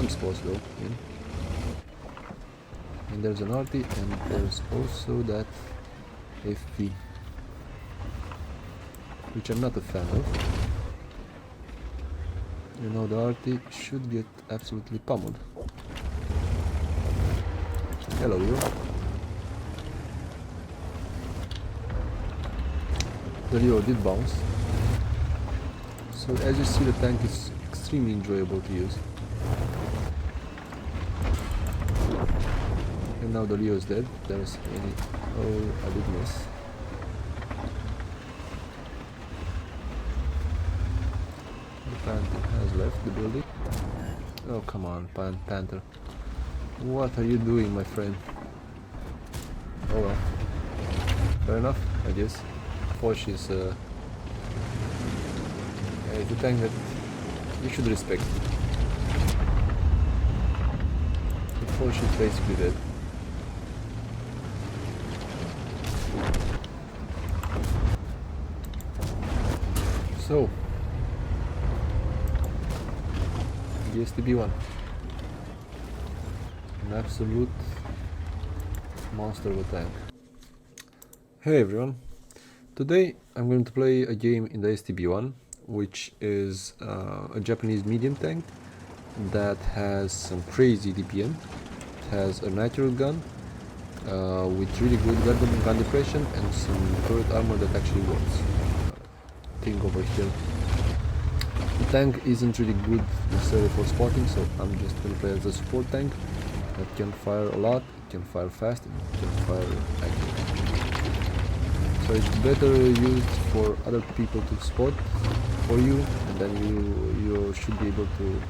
some spots though in. And there's an RT and there's also that FV, which I'm not a fan of. You know, the RT should get absolutely pummeled. Hello, you. The Leo did bounce. So as you see, the tank is extremely enjoyable to use. And now the Leo is dead. There's any... Oh, I did miss. The Panther has left the building. Oh, come on, Panther. What are you doing, my friend? Oh well. Fair enough, I guess. Porsche is it's a tank that you should respect. The Porsche is basically dead. So, the STB-1, an absolute monster of a tank. Hey everyone, today I'm going to play a game in the STB-1, which is a Japanese medium tank that has some crazy DPM. It has a natural gun with really good gun depression and some turret armor that actually works. Thing over here. The tank isn't really good necessarily for spotting, so I'm just going to play as a support tank that can fire a lot, it can fire fast, and it can fire accurately. So it's better used for other people to spot for you, and then you should be able to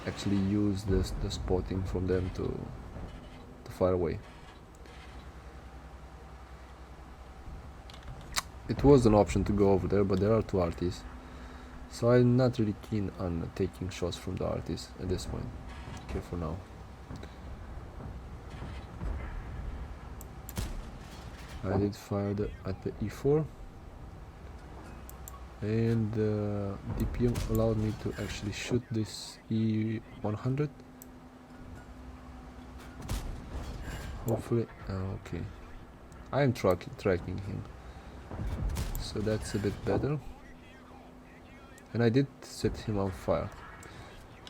actually use the spotting from them to fire away. It was an option to go over there, but there are two RTs, so I'm not really keen on taking shots from the RTs at this point. Okay, for now. I did fire at the E4, and DPM allowed me to actually shoot this E100. Hopefully, okay. I am tracking him. So that's a bit better. And I did set him on fire.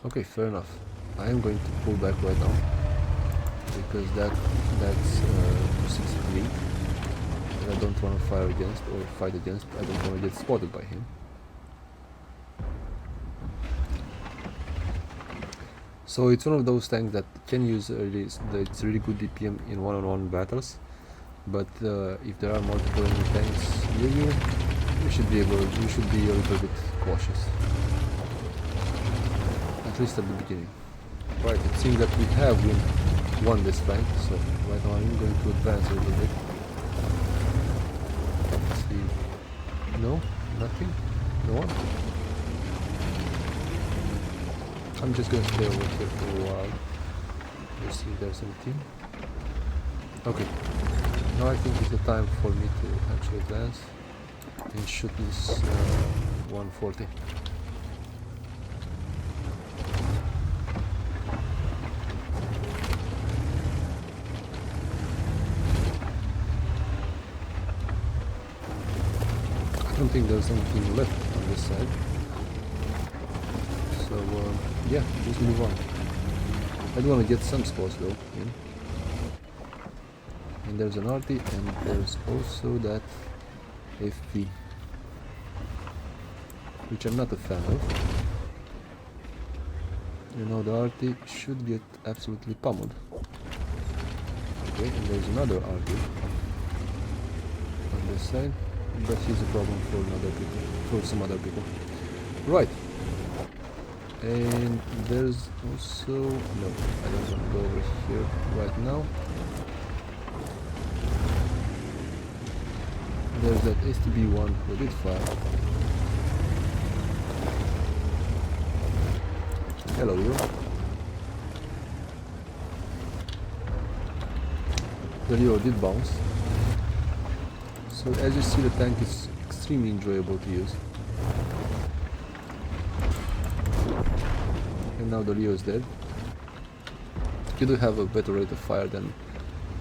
Okay, fair enough. I am going to pull back right now because that's 263 and I don't want to fire against or fight against. I don't want to get spotted by him. So it's one of those tanks that can use it's really good DPM in one-on-one battles. But if there are multiple enemy tanks near you, you should be a little bit cautious. At least at the beginning. Right, it seems that we have won this fight, so right now I'm going to advance a little bit. Let's see. No? Nothing? No one? I'm just gonna stay over here for a while. Let's see if there's anything. Okay. Now I think it's the time for me to actually advance and shoot this 140. I don't think there's anything left on this side. So yeah, just move on. I do want to get some spots though in. And there's an RT and there's also that FV, which I'm not a fan of. You know, the RT should get absolutely pummeled. Okay, and there's another RT on this side, but he's a problem for some other people. Right. And there's also... no, I don't want to go over here right now. There's that STB-1 who did fire. Hello, you. The Leo did bounce. So as you see, the tank is extremely enjoyable to use. And now the Leo is dead. you do have a better rate of fire than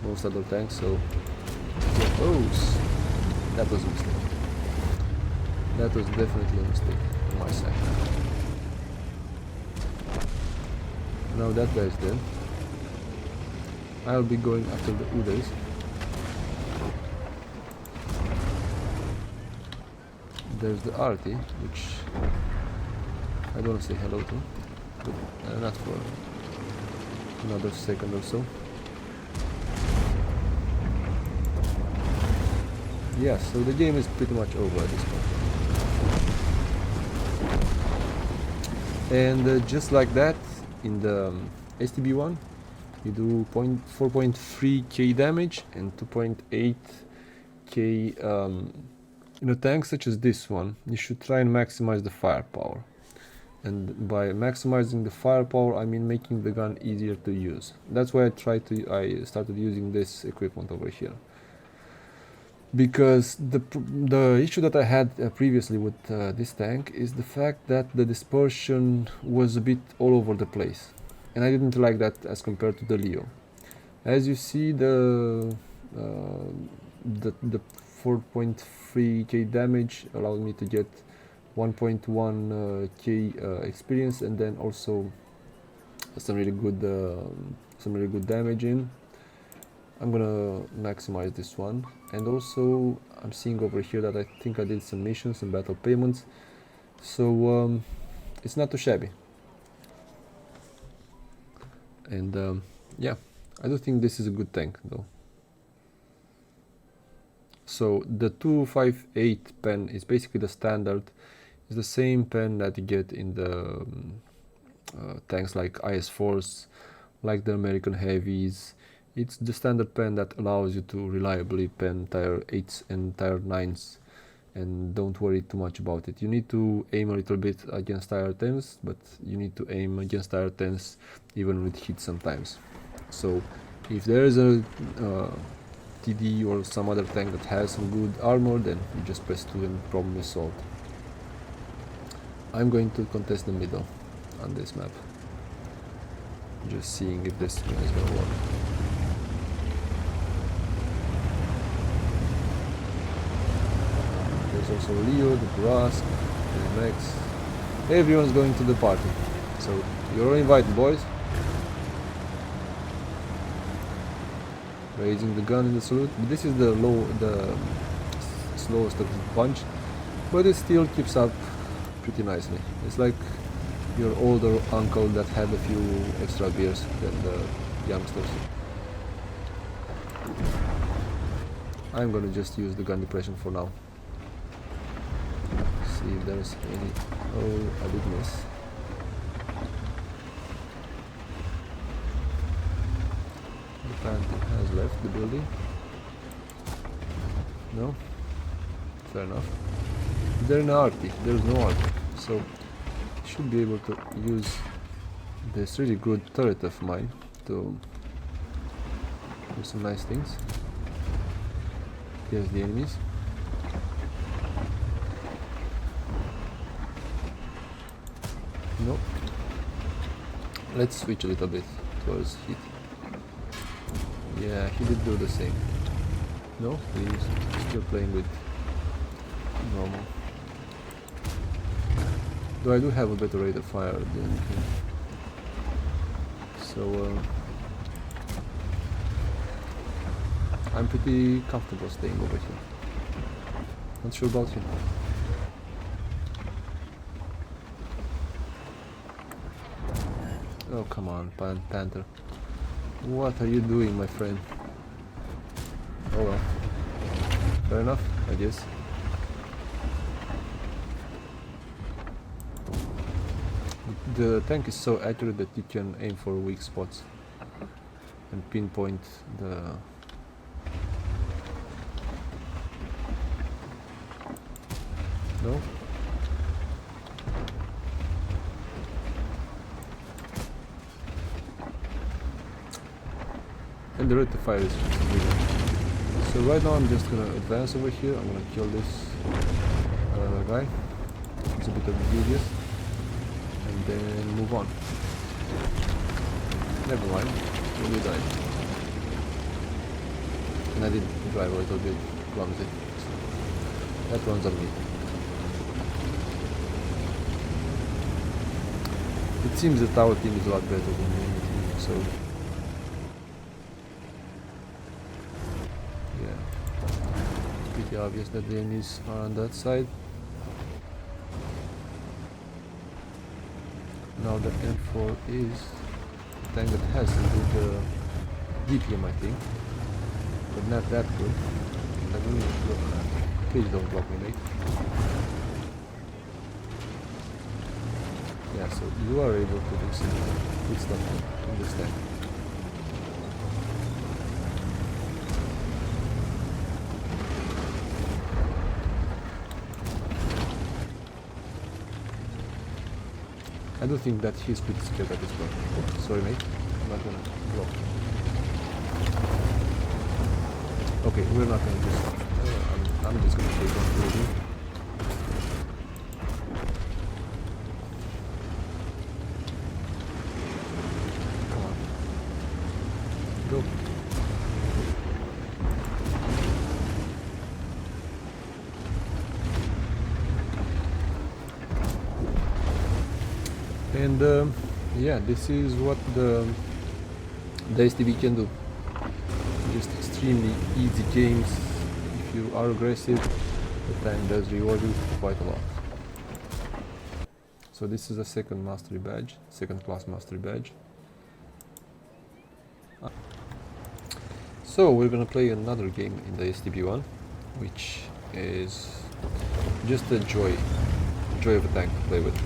most other tanks, so oh, that was a mistake. That was definitely a mistake on my side. Now that guy is dead. I'll be going after the Udays. There's the Arty, which I don't want to say hello to, but not for another second or so. Yeah, so the game is pretty much over at this point. And just like that, in the STB-1, you do 4.3k damage and 2.8k. In a tank such as this one, you should try and maximize the firepower. And by maximizing the firepower, I mean making the gun easier to use. That's why I started using this equipment over here. Because the issue that I had previously with this tank is the fact that the dispersion was a bit all over the place, and I didn't like that as compared to the Leo. As you see, the 4.3k damage allowed me to get 1.1k experience, and then also some really good damage in. I'm gonna maximize this one, and also I'm seeing over here that I think I did some missions and battle payments, so it's not too shabby. And yeah, I do think this is a good tank though. So the 258 pen is basically the standard. It's the same pen that you get in the tanks like IS-4s, like the American Heavies. It's the standard pen that allows you to reliably pen tier 8s and tier 9s, and don't worry too much about it. You need to aim a little bit against tier 10s, but you need to aim against tier 10s even with hit sometimes. So if there is a TD or some other tank that has some good armor, then you just press 2 and problem is solved. I'm going to contest the middle on this map, just seeing if this one is gonna work. There's also Leo, the Brask, the Max. Everyone's going to the party, so you're all invited, boys. Raising the gun in the salute. This is the slowest of the bunch, but it still keeps up pretty nicely. It's like your older uncle that had a few extra beers than the youngsters. I'm gonna just use the gun depression for now. See if there's any. Oh, I did miss. The Panther has left the building. No? Fair enough. They're in Arty. There's no Arty. So should be able to use this really good turret of mine to do some nice things against the enemies. No. Let's switch a little bit towards hit. Yeah, he did do the same. No, he's still playing with normal. Though I do have a better rate of fire than him. So I'm pretty comfortable staying over here. Not sure about him. Oh, come on, Panther. What are you doing, my friend? Oh well. Fair enough, I guess. The tank is so accurate that you can aim for weak spots and pinpoint the... No? And the rate of fire is just brilliant. So right now I'm just gonna advance over here. I'm gonna kill this guy. It's a bit oblivious. And then move on. Never mind. We died. And I did drive a little bit clumsy. So that one's on me. It seems that our team is a lot better than the enemy team, so yeah, pretty obvious that the enemies are on that side. Now the M4 is a tank that has some good DPM, I think, but not that good. Please don't block me, mate. Yeah, so you are able to do some good stuff in this tank. I do think that he's pretty scared at this point. Oh, sorry mate, I'm not gonna block. Okay, we're not gonna do stuff. I'm just gonna take on the review. Come on. Go. And yeah, this is what the STB can do. Just extremely easy games. If you are aggressive, the tank does reward you quite a lot. So this is a second mastery badge, second class mastery badge. So we're gonna play another game in the STB-1, which is just a joy of a tank to play with.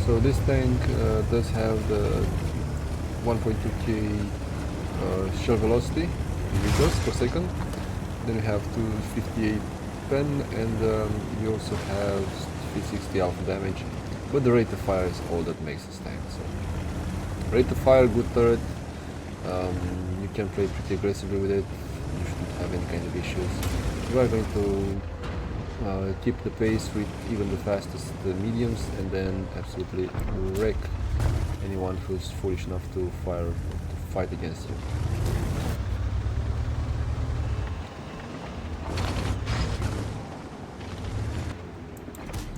So this tank does have the 1.2k shell velocity meters per second. Then you have 258 pen, and you also have 360 alpha damage. But the rate of fire is all that makes this tank. So rate of fire, good turret. You can play pretty aggressively with it. You shouldn't have any kind of issues. You are going to keep the pace with even the fastest mediums, and then absolutely wreck anyone who's foolish enough to fight against you.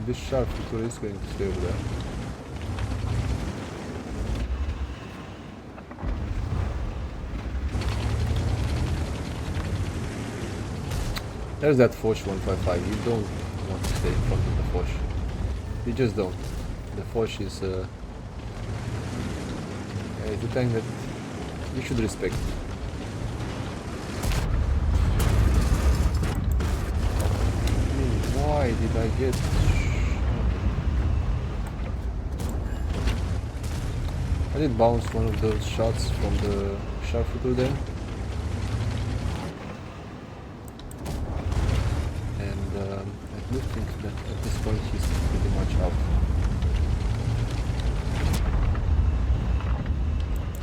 This sharp shooter is going to stay over there. There's that Foch 155. You don't want to stay in front of the Foch. You just don't. The Foch is it's a tank that you should respect. Why did I get... I did bounce one of those shots from the sharpshooter there. I do think that at this point he's pretty much out.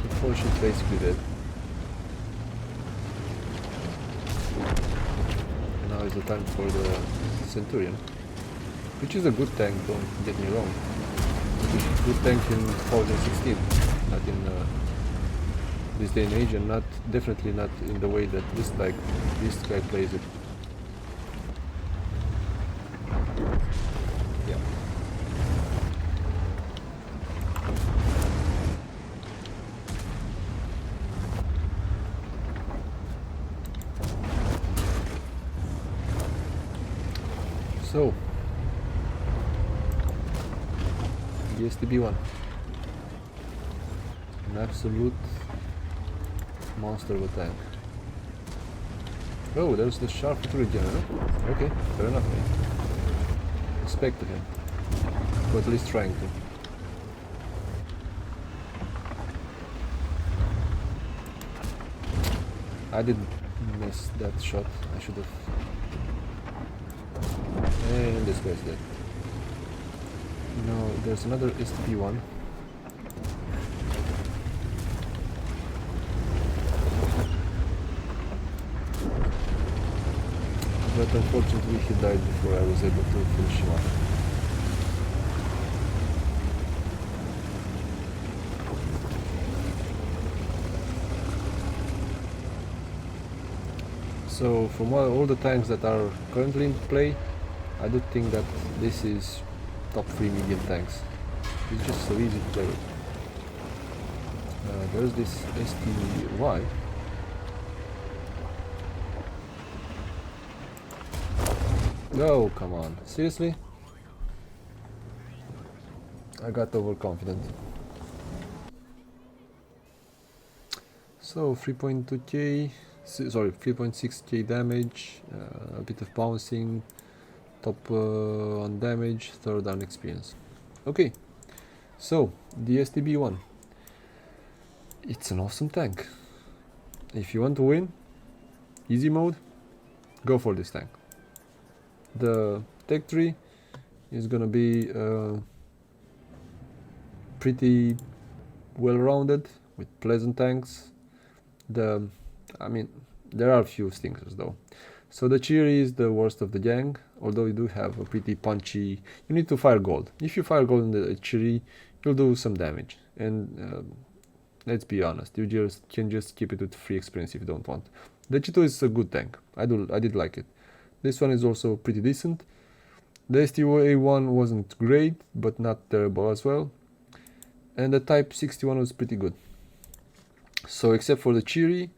The Foch is basically dead. And now is the time for the Centurion, which is a good tank, don't get me wrong. It's a good tank in 2016, not in this day and age, and definitely not in the way that this guy plays it. Yeah. So, the STB-1, an absolute monster of a tank. Oh, there's the sharpshooter again, huh? Okay, fair enough, mate. Respect to him, or at least trying to. I did miss that shot. I should have. And this guy's dead. No, there's another STB-1. But unfortunately he died before I was able to finish him off. So from all the tanks that are currently in play, I do think that this is top 3 medium tanks. It's just so easy to play with. There's this STB-1. No, come on, seriously? I got overconfident. So 3.2k, sorry, 3.6k damage, a bit of bouncing, top on damage, third on experience. Okay, so the STB-1. It's an awesome tank. If you want to win, easy mode, go for this tank. The tech tree is gonna be pretty well-rounded with pleasant tanks. I mean, there are a few stinkers though. So the Cheery is the worst of the gang, although you do have a pretty punchy. You need to fire gold. If you fire gold in the Cheery, you'll do some damage. And let's be honest, you can just keep it with free experience if you don't want. The G2 is a good tank. I did like it. This one is also pretty decent. The STB-1 wasn't great, but not terrible as well. And the Type 61 was pretty good. So except for the Cheery,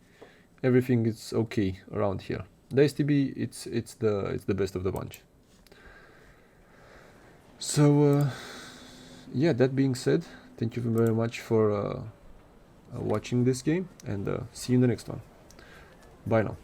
everything is okay around here. The STB, it's the best of the bunch. So yeah, that being said, thank you very much for watching this game, and see you in the next one. Bye now.